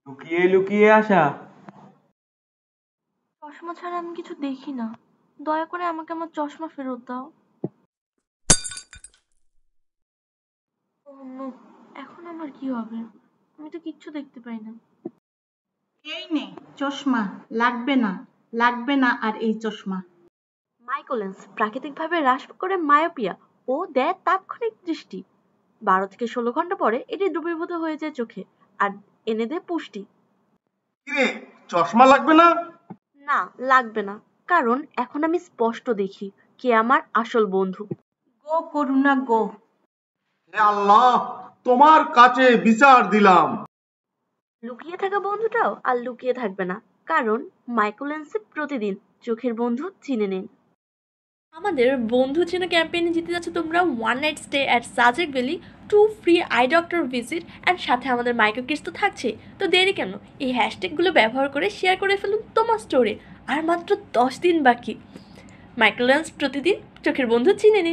লুকিয়ে লুকিয়ে আসা। চশমা ছাড়া আমি কিছু দেখি না, দয়া করে আমাকে আমার চশমা ফেরত দাও। ওহ নো, এখন আমার কি হবে? আমি তো কিচ্ছু দেখতে পাই না। এই নে চশমা। লাগবে না, লাগবে না আর এই চশমা। মাইকোলেন্স প্রাকৃতিকভাবে হ্রাস করে মায়োপিয়া ও দেয় তাৎক্ষণিক দৃষ্টি। 12 থেকে 16 ঘন্টা পরে এটি দ্রবীভূত হয়ে যায় চোখে আর এনে দেয় পুষ্টি। কিরে, চশমা লাগবে না? না, লাগবে না, কারণ এখন আমি স্পষ্ট দেখি কে আমার আসল বন্ধু। গো করুণা গো। হে আল্লাহ, তোমার কাছে বিচার দিলাম। লুকিয়ে থাকা বন্ধুটাও আর লুকিয়ে থাকবে না, কারণ মাইক্রোলেন্সে প্রতিদিন চোখের বন্ধু চিনে নিন। আমাদের বন্ধু চেনা ক্যাম্পেইনে জিতে যাচ্ছে তোমরা 1 night stay at Sajek valley, 2 free I doctor visit and সাথে আমাদের মাইক্রো কিডস তো থাকছে। তো দেরি কেন, এই হ্যাশট্যাগুলো ব্যবহার করে শেয়ার করে ফেলুন তোমার স্টোরে। আর মাত্র 10 দিন বাকি। মাইক্রোলেন্স প্রতিদিন চোখের বন্ধু চিনে নিন।